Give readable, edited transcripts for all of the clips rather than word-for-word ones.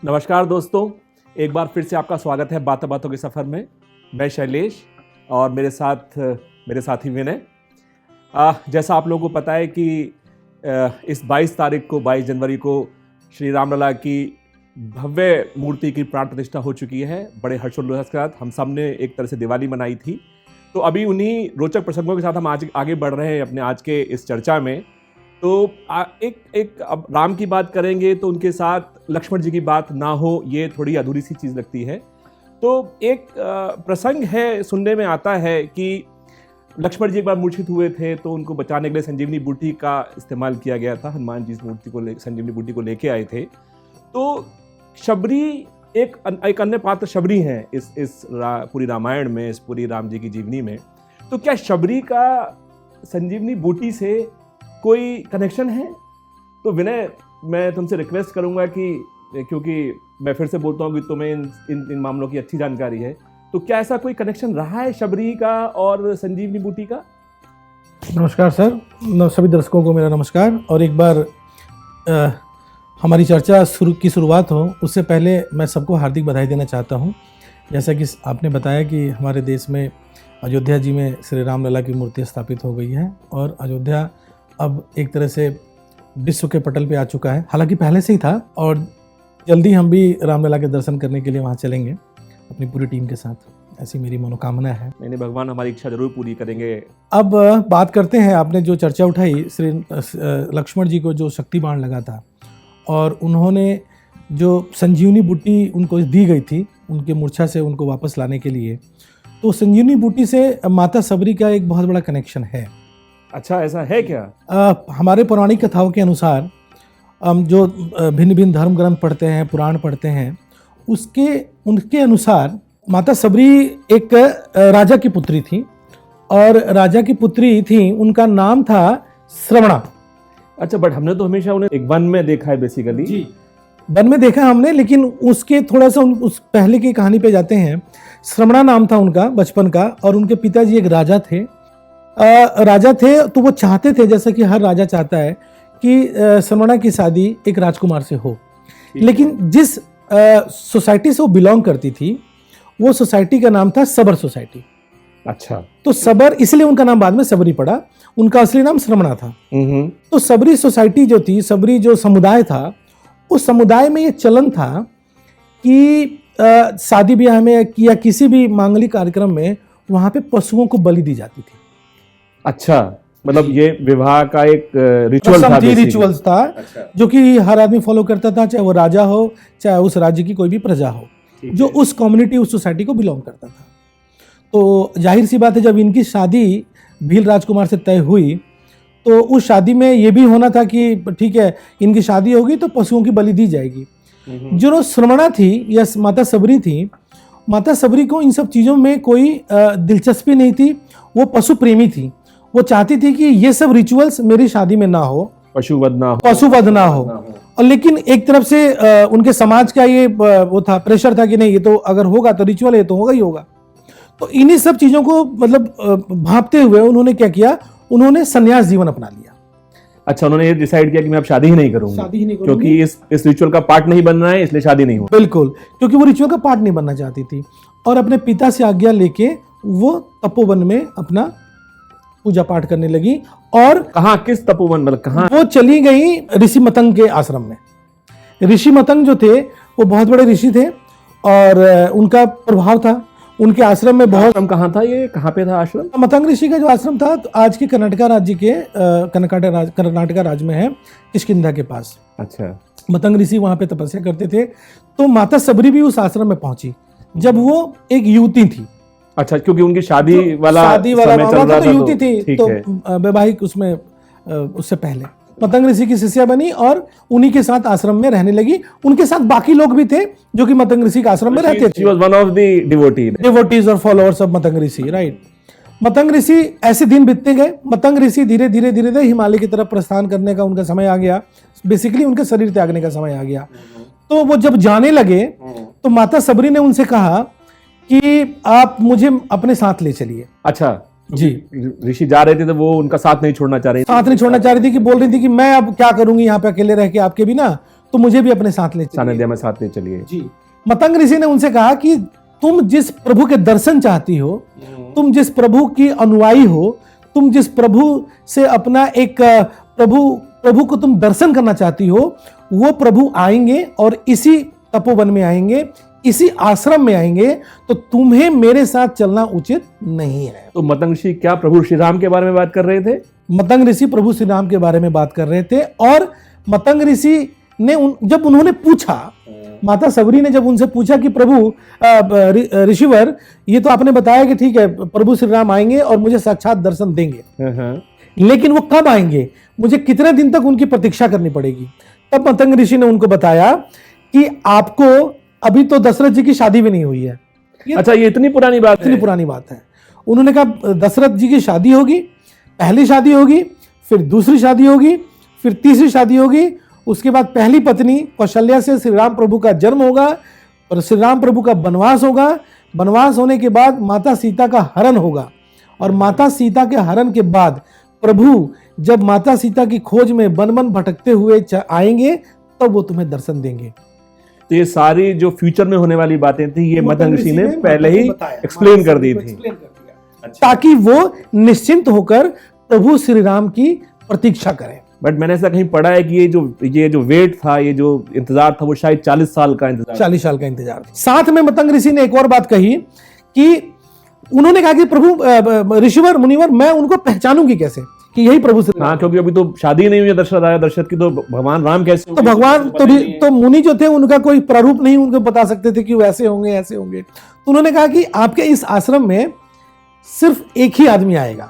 नमस्कार दोस्तों, एक बार फिर से आपका स्वागत है बातों बातों के सफ़र में। मैं शैलेश और मेरे साथ मेरे साथी विनय। जैसा आप लोगों को पता है कि इस 22 जनवरी को श्री रामलला की भव्य मूर्ति की प्राण प्रतिष्ठा हो चुकी है। बड़े हर्षोल्लास के साथ हम सब ने एक तरह से दिवाली मनाई थी। तो अभी उन्हीं रोचक प्रसंगों के साथ हम आज आगे बढ़ रहे हैं अपने आज के इस चर्चा में। तो अब राम की बात करेंगे तो उनके साथ लक्ष्मण जी की बात ना हो, ये थोड़ी अधूरी सी चीज़ लगती है। तो एक प्रसंग है, सुनने में आता है कि लक्ष्मण जी एक बार मूर्छित हुए थे तो उनको बचाने के लिए संजीवनी बूटी का इस्तेमाल किया गया था। हनुमान जी इस मूर्ति को संजीवनी बूटी को लेके आए थे। तो शबरी एक अन्य पात्र शबरी हैं इस पूरी रामायण में, इस पूरी राम जी की जीवनी में। तो क्या शबरी का संजीवनी बूटी से कोई कनेक्शन है? तो विनय, मैं तुमसे रिक्वेस्ट करूंगा कि क्योंकि मैं फिर से बोलता हूँ कि तुम्हें इन मामलों की अच्छी जानकारी है, तो क्या ऐसा कोई कनेक्शन रहा है शबरी का और संजीवनी बूटी का? नमस्कार सर, सभी दर्शकों को मेरा नमस्कार। और एक बार हमारी चर्चा की शुरुआत हो उससे पहले मैं सबको हार्दिक बधाई देना चाहता हूँ। जैसा कि आपने बताया कि हमारे देश में अयोध्या जी में श्री रामलला की मूर्ति स्थापित हो गई है और अयोध्या अब एक तरह से विश्व के पटल पे आ चुका है। हालांकि पहले से ही था और जल्दी हम भी रामलला के दर्शन करने के लिए वहाँ चलेंगे अपनी पूरी टीम के साथ। ऐसी मेरी मनोकामना है। मैंने भगवान हमारी इच्छा जरूर पूरी करेंगे। अब बात करते हैं, आपने जो चर्चा उठाई, श्री लक्ष्मण जी को जो शक्ति बाण लगा था और उन्होंने जो संजीवनी बूटी उनको दी गई थी उनके मूर्छा से उनको वापस लाने के लिए, तो संजीवनी बूटी से माता सबरी का एक बहुत बड़ा कनेक्शन है। अच्छा, ऐसा है क्या? हमारे पौराणिक कथाओं के अनुसार हम जो भिन्न भिन्न धर्म ग्रंथ पढ़ते हैं, पुराण पढ़ते हैं, उनके अनुसार माता सबरी एक राजा की पुत्री थी और राजा की पुत्री थी, उनका नाम था श्रवणा। अच्छा, बट हमने तो हमेशा उन्हें एक वन में देखा है बेसिकली। जी, वन में देखा हमने, लेकिन उसके थोड़ा सा उस पहले की कहानी पे जाते हैं। श्रवणा नाम था उनका बचपन का और उनके पिताजी एक राजा थे। तो वो चाहते थे, जैसा कि हर राजा चाहता है, कि श्रवणा की शादी एक राजकुमार से हो। लेकिन जिस सोसाइटी से वो बिलोंग करती थी वो सोसाइटी का नाम था सबर सोसाइटी। अच्छा, तो सबर इसलिए उनका नाम बाद में सबरी पड़ा, उनका असली नाम श्रवणा था। तो सबरी सोसाइटी जो थी, सबरी जो समुदाय था, उस समुदाय में ये चलन था कि शादी ब्याह में या किसी भी मांगलिक कार्यक्रम में वहां पे पशुओं को बलि दी जाती थी। अच्छा, मतलब ये विवाह का एक रिचुअल्स था। अच्छा। जो कि हर आदमी फॉलो करता था, चाहे वो राजा हो चाहे उस राज्य की कोई भी प्रजा हो, जो उस कम्युनिटी उस सोसाइटी को बिलोंग करता था। तो जाहिर सी बात है, जब इनकी शादी भील राजकुमार से तय हुई तो उस शादी में ये भी होना था कि ठीक है, इनकी शादी होगी तो पशुओं की बलि दी जाएगी। जो श्रवणा थी या माता सबरी थी, माता सबरी को इन सब चीज़ों में कोई दिलचस्पी नहीं थी। वो पशु प्रेमी थी। वो चाहती थी कि ये सब रिचुअल्स मेरी शादी में ना हो, पशुवध ना हो। और लेकिन एक तरफ से उनके समाज का ये वो था, प्रेशर था कि नहीं, ये तो अगर होगा तो रिचुअल है तो होगा ही होगा। तो इन्हीं सब चीजों को मतलब भांपते हुए उन्होंने क्या किया, उन्होंने संन्यास जीवन अपना लिया। अच्छा, उन्होंने ये डिसाइड किया कि मैं अब शादी ही नहीं करूंगी क्योंकि इस रिचुअल का पार्ट नहीं बनना है, इसलिए शादी नहीं हुआ। बिल्कुल, क्योंकि वो रिचुअल का पार्ट नहीं बनना चाहती थी और अपने पिता से आज्ञा लेके वो तपोवन में अपना पूजा पाठ करने लगी। और कहाँ, किस तपोवन, मतलब कहाँ? वो चली गई ऋषि मतंग के आश्रम में। ऋषि मतंग जो थे वो बहुत बड़े ऋषि थे और उनका प्रभाव था उनके आश्रम में बहुत। आश्रम कहाँ था, ये कहाँ पे था आश्रम? मतंग ऋषि का जो आश्रम था तो आज के कर्नाटका राज्य के कर्नाटका राज्य में है, किष्किंधा के पास। अच्छा, मतंग ऋषि वहां पे तपस्या करते थे। तो माता सबरी भी उस आश्रम में पहुंची जब वो एक युवती थी। अच्छा, क्योंकि उनकी शादी वाला मामला तो युवती थी, तो वैवाहिक उसमें उससे पहले मतंग ऋषि की शिष्या बनी और उन्हीं के साथ आश्रम में रहने लगी। उनके साथ बाकी लोग भी थे जो कि मतंग ऋषि के आश्रम में रहते थे। वन ऑफ द डिवोटीज और followers of Matang Rishi, right. Matang Rishi, ऐसे दिन बीतते गए। मतंग ऋषि धीरे धीरे हिमालय की तरफ प्रस्थान करने का उनका समय आ गया। बेसिकली उनके शरीर त्यागने का समय आ गया। तो वो जब जाने लगे तो माता सबरी ने उनसे कहा कि आप मुझे अपने साथ ले चलिए। अच्छा जी, ऋषि जा रहे थे तो वो उनका साथ नहीं छोड़ना चाह रही थी कि बोल रही थी कि मैं अब क्या करूंगी यहाँ पे अकेले रह के आपके बिना, तो मुझे भी अपने साथ ले चलिए। सानिध्य में साथ ले चलिए। जी। मतंग ऋषि ने उनसे कहा कि तुम जिस प्रभु के दर्शन चाहती हो, तुम जिस प्रभु की अनुयायी हो, तुम जिस प्रभु से अपना एक प्रभु को तुम दर्शन करना चाहती हो, वो प्रभु आएंगे और इसी तपोवन में आएंगे, इसी आश्रम में आएंगे, तो तुम्हें मेरे साथ चलना उचित नहीं है। तो मतंग ऋषि क्या प्रभु श्री राम के बारे में बात कर रहे थे? मतंग ऋषि प्रभु श्री राम के बारे में बात कर रहे थे। और मतंग ऋषि ने जब उन्होंने पूछा, माता सबरी ने जब उनसे पूछा कि प्रभु ऋषिवर, ये तो आपने बताया कि ठीक है प्रभु श्री राम आएंगे और मुझे साक्षात दर्शन देंगे, लेकिन वो कब आएंगे, मुझे कितने दिन तक उनकी प्रतीक्षा करनी पड़ेगी? तब मतंग ऋषि ने उनको बताया कि आपको अभी तो दशरथ जी की शादी भी नहीं हुई है। अच्छा, ये इतनी पुरानी बात है? इतनी पुरानी बात है। उन्होंने कहा दशरथ जी की शादी होगी, पहली शादी होगी, फिर दूसरी शादी होगी, फिर तीसरी शादी होगी, उसके बाद पहली पत्नी कौशल्या से श्री राम प्रभु का जन्म होगा और श्री राम प्रभु का वनवास होगा। वनवास होने के बाद माता सीता का हरण होगा और माता सीता के हरण के बाद प्रभु जब माता सीता की खोज में वन वन भटकते हुए आएंगे, तब वो तुम्हें दर्शन देंगे। तो ये सारी जो फ्यूचर में होने वाली बातें थी, ये मतंग ऋषि ने पहले ही एक्सप्लेन कर दी थी, ताकि वो निश्चिंत होकर प्रभु श्री राम की प्रतीक्षा करें। बट मैंने ऐसा कहीं पढ़ा है कि ये जो वेट था, ये जो इंतजार था, वो शायद 40 साल का इंतजार, 40 साल का इंतजार। साथ में मतंग ऋषि ने एक और बात कही कि उन्होंने कहा कि प्रभु ऋषिवर मुनिवर, मैं उनको पहचानूंगी कैसे कि यही प्रभु श्री राम? हाँ, क्योंकि अभी तो शादी नहीं हुई है दशरथ आया, दशरथ की तो भगवान राम कैसे? तो भगवान तो मुनि जो थे उनका कोई प्रारूप नहीं उनको बता सकते थे कि वो ऐसे होंगे ऐसे होंगे। तो उन्होंने कहा कि आपके इस आश्रम में सिर्फ एक ही आदमी आएगा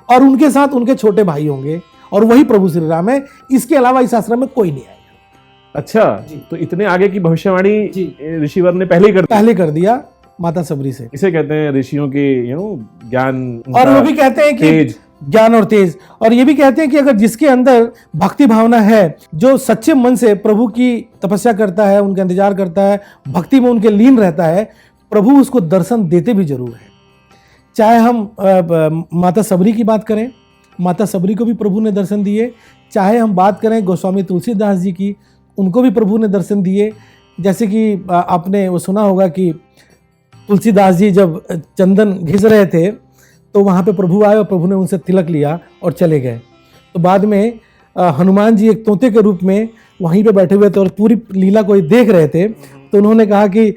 और उनके साथ उनके छोटे भाई होंगे और वही प्रभु श्री राम है, इसके अलावा इस आश्रम में कोई नहीं आएगा। अच्छा, तो इतने आगे की भविष्यवाणी ऋषिवर ने पहले कर दिया माता सबरी से। इसे कहते हैं ऋषियों के ज्ञान, और वो भी कहते हैं कि ज्ञान और तेज, और ये भी कहते हैं कि अगर जिसके अंदर भक्ति भावना है, जो सच्चे मन से प्रभु की तपस्या करता है, उनका इंतजार करता है, भक्ति में उनके लीन रहता है, प्रभु उसको दर्शन देते भी जरूर है। चाहे हम माता सबरी की बात करें, माता सबरी को भी प्रभु ने दर्शन दिए। चाहे हम बात करें गोस्वामी तुलसीदास जी की, उनको भी प्रभु ने दर्शन दिए। जैसे कि आपने वो सुना होगा कि तुलसीदास जी जब चंदन घिस रहे थे तो वहाँ पे प्रभु आए और प्रभु ने उनसे तिलक लिया और चले गए। तो बाद में हनुमान जी एक तोते के रूप में वहीं पे बैठे हुए थे और पूरी लीला को देख रहे थे। तो उन्होंने कहा कि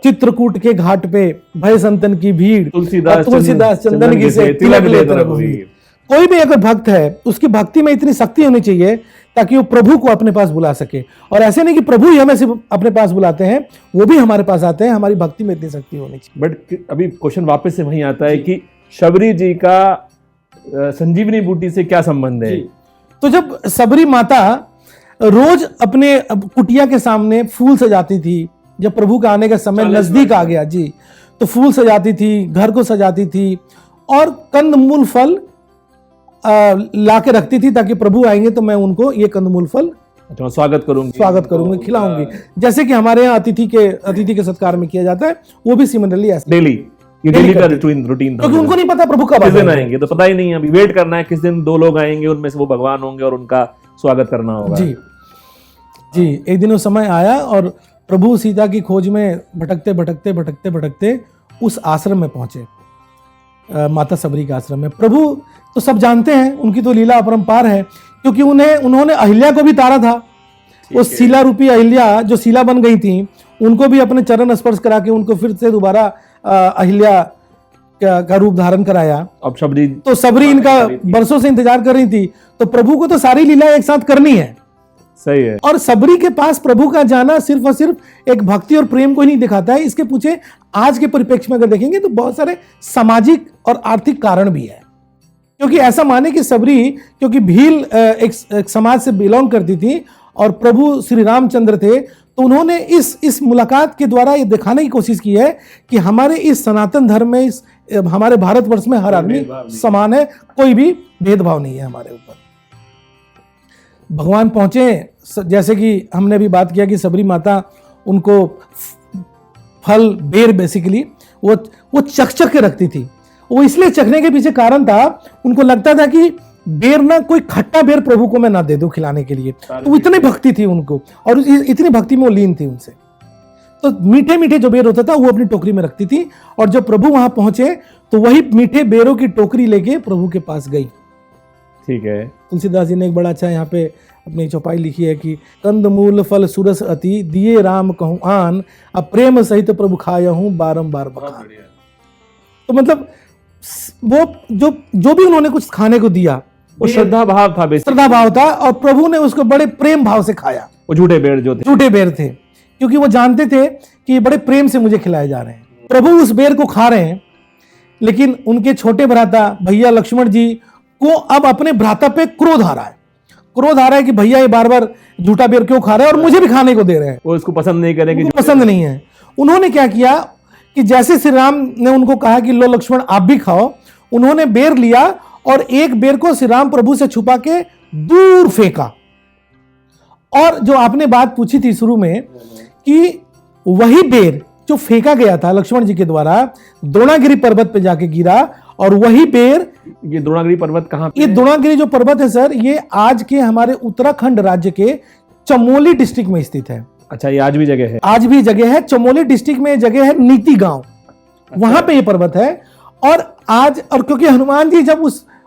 चित्रकूट के घाट पे भय संतन की भीड़, तुलसीदास चंदन घिसे तिलक लेते रघुवीर। कोई भी अगर भक्त है, उसकी भक्ति में इतनी शक्ति होनी चाहिए ताकि वो प्रभु को अपने पास बुला सके। और ऐसे नहीं कि प्रभु ही हमें सिर्फ अपने पास बुलाते हैं, वो भी हमारे पास आते हैं। हमारी भक्ति में इतनी शक्ति होनी चाहिए। बट अभी क्वेश्चन वापस से वहीं आता है कि शबरी जी का संजीवनी बूटी से क्या संबंध है? तो जब सबरी माता रोज अपने कुटिया के सामने फूल सजाती थी, जब प्रभु का आने का समय नजदीक आ गया जी, तो फूल सजाती थी, घर को सजाती थी और कंदमूल फल ला के रखती थी ताकि प्रभु आएंगे तो मैं उनको ये कंदमूल फल स्वागत करूंगी, खिलाऊंगी। जैसे कि हमारे यहाँ अतिथि के सत्कार में किया जाता है, वो भी सिमिलरली डेली का रूटीन था। क्योंकि उनको नहीं पता प्रभु कब आएंगे, तो पता ही नहीं, अभी वेट करना है किस दिन 2 लोग आएंगे, उनमें से वो भगवान होंगे और उनका स्वागत करना होगा। जी। एक दिन वो समय आया और प्रभु सीता की खोज में भटकते उस आश्रम में पहुंचे, माता सबरी के आश्रम में। प्रभु तो सब जानते हैं, उनकी तो लीला अपरंपार है, क्योंकि उन्होंने अहिल्या को भी तारा था। वो शीला रूपी अहिल्या जो शीला बन गई थी, उनको भी अपने चरण स्पर्श करा के उनको फिर से दोबारा अहिल्या का रूप धारण कराया। अब सबरी इनका बरसों से इंतजार कर रही थी, तो प्रभु को तो सारी लीला एक साथ करनी है। सही है। और सबरी के पास प्रभु का जाना सिर्फ और सिर्फ एक भक्ति और प्रेम को ही नहीं दिखाता है। इसके पीछे आज के परिप्रेक्ष्य में अगर देखेंगे तो बहुत सारे सामाजिक और आर्थिक कारण भी है। क्योंकि ऐसा माने कि सबरी, क्योंकि भील एक समाज से बिलोंग करती थी और प्रभु श्री रामचंद्र थे, तो उन्होंने इस मुलाकात के द्वारा ये दिखाने की कोशिश की है कि हमारे इस सनातन धर्म में, इस हमारे भारतवर्ष में हर आदमी समान है, कोई भी भेदभाव नहीं है हमारे ऊपर। भगवान पहुंचे, जैसे कि हमने भी बात किया कि सबरी माता उनको फल बेर बेसिकली वो चख के रखती थी। वो इसलिए चखने के पीछे कारण था, उनको लगता था कि बेर ना, कोई खट्टा बेर प्रभु को मैं ना दे दूं खिलाने के लिए। तो इतनी भक्ति थी उनको, और इतनी भक्ति में वो लीन थी उनसे। तो मीठे मीठे जो बेर होता था वो अपनी टोकरी में रखती थी, और जब प्रभु वहां पहुंचे तो वही मीठे बेरों की टोकरी लेके प्रभु के पास गई। ठीक है। तुलसीदास जी ने एक बड़ा अच्छा यहाँ पे अपनी चौपाई लिखी है कि कंद मूल फल सुरस अति दिए राम कहूं आन, अब प्रेम सहित प्रभु खाया हूं बारंबार बखान। तो मतलब वो जो भी उन्होंने कुछ खाने को दिया वो श्रद्धा भाव था, श्रद्धा भाव था, और प्रभु ने उसको बड़े प्रेम भाव से खाया। वो झूठे बेर जो थे, झूठे बेर थे, क्योंकि वो जानते थे कि बड़े प्रेम से मुझे खिलाए जा रहे हैं। प्रभु उस बेर को खा रहे हैं, लेकिन उनके छोटे भ्राता भैया लक्ष्मण जी को अब अपने भ्राता पे क्रोध आ रहा है। क्रोध आ रहा है कि भैया ये बार बार झूठा बेर क्यों खा रहे हैं और मुझे भी खाने को दे रहे हैं। वो इसको पसंद नहीं करेंगे, पसंद नहीं है। उन्होंने क्या किया कि जैसे श्री राम ने उनको कहा कि लो लक्ष्मण आप भी खाओ, उन्होंने बेर लिया और एक बेर को श्री राम प्रभु से छुपा के दूर फेंका। और जो आपने बात पूछी थी शुरू में कि वही बेर जो फेंका गया था लक्ष्मण जी के द्वारा द्रोणागिरी पर्वत पे जाके गिरा, और वही बेर, ये द्रोणागिरी पर्वत कहाँ पे? ये द्रोणागिरी जो पर्वत है सर, ये आज के हमारे उत्तराखंड राज्य के चमोली डिस्ट्रिक्ट में स्थित है। अच्छा, ये आज भी जगह है? आज भी जगह है। चमोली डिस्ट्रिक्ट में जगह है नीति गांव, वहां पे ये पर्वत है। और आज, और क्योंकि हनुमान जी जब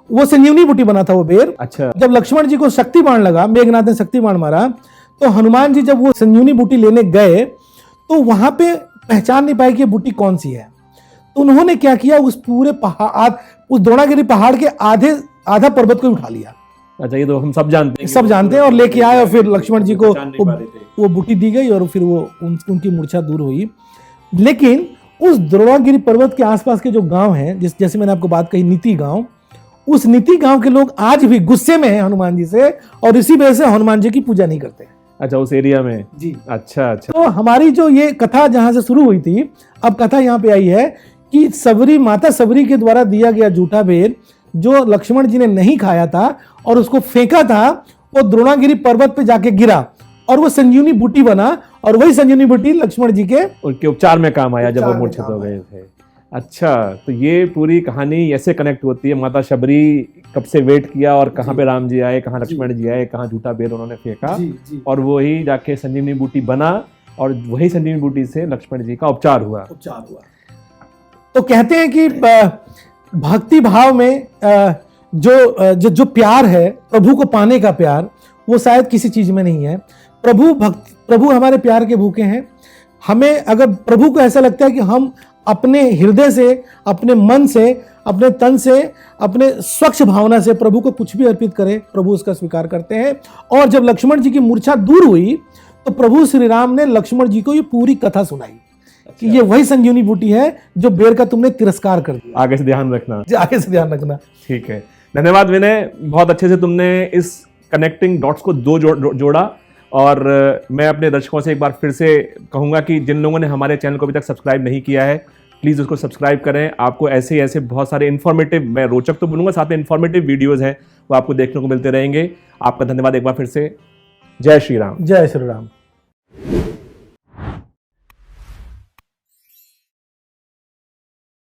वो संजीवनी बूटी बना था वो बेर, अच्छा, जब लक्ष्मण जी को शक्ति बाण लगा, मेघनाथ ने शक्ति बाण मारा, तो हनुमान जी जब वो संजीवनी बूटी लेने गए तो वहां पे पहचान नहीं पाए कि ये बूटी कौन सी है। तो उन्होंने क्या किया, उस पूरे पहाड़, उस द्रोणागिरी पहाड़ के आधा पर्वत को उठा लिया। अच्छा, ये तो हम सब जानते हैं, सब जानते हैं। और लेके आए, और फिर लक्ष्मण जी को वो बूटी दी गई, और फिर वो उनकी मूर्छा दूर हुई। लेकिन उस द्रोणागिरी पर्वत के आसपास के जो गांव हैं, जैसे मैंने आपको बात कही नीति गांव, उस नीति गांव के लोग आज भी गुस्से में हैं हनुमान जी से, और इसी वजह से हनुमान जी की पूजा नहीं करते। अच्छा, उस एरिया में जी। अच्छा अच्छा। तो हमारी जो ये कथा जहां से शुरू हुई थी, अब कथा यहाँ पे आई है कि सबरी, माता सबरी के द्वारा दिया गया झूठा बेर जो लक्ष्मण जी ने नहीं खाया था और उसको फेंका था, वो द्रोणागिरी पर्वत पे जाके गिरा और वो संजीवनी बूटी बना, और वही संजीवनी बूटी लक्ष्मण जी के उनके उपचार में काम आया जब वो मूर्छित हो गए थे। अच्छा, तो ये पूरी कहानी ऐसे कनेक्ट होती है। माता शबरी कब से वेट किया, और कहाँ पे राम जी आए, कहाँ लक्ष्मण जी आए, कहाँ झूठा बेर उन्होंने फेंका, और वही जाके संजीवनी बूटी बना, और वही संजीवनी बूटी से लक्ष्मण जी का उपचार हुआ। तो कहते हैं कि भक्ति भाव में जो प्यार है, प्रभु को पाने का प्यार, वो शायद किसी चीज में नहीं है। प्रभु हमारे प्यार के भूखे हैं। हमें अगर प्रभु को ऐसा लगता है कि हम अपने हृदय से, अपने मन से, अपने तन से, अपने स्वच्छ भावना से प्रभु को कुछ भी अर्पित करें, प्रभु उसका स्वीकार करते हैं। और जब लक्ष्मण जी की मूर्छा दूर हुई तो प्रभु श्री राम ने लक्ष्मण जी को ये पूरी कथा सुनाई कि ये वही संजीवनी बूटी है जो बेर का तुमने तिरस्कार कर दिया। आगे से ध्यान रखना, आगे से ध्यान रखना। ठीक है, धन्यवाद विनय, बहुत अच्छे से तुमने इस कनेक्टिंग डॉट्स को जोड़ा। और मैं अपने दर्शकों से एक बार फिर से कहूँगा कि जिन लोगों ने हमारे चैनल को अभी तक सब्सक्राइब नहीं किया है, प्लीज़ उसको सब्सक्राइब करें। आपको ऐसे बहुत सारे इन्फॉर्मेटिव, मैं रोचक तो बोलूँगा, साथ में इन्फॉर्मेटिव वीडियोज़ हैं वो आपको देखने को मिलते रहेंगे। आपका धन्यवाद एक बार फिर से। जय श्री राम। जय श्री राम।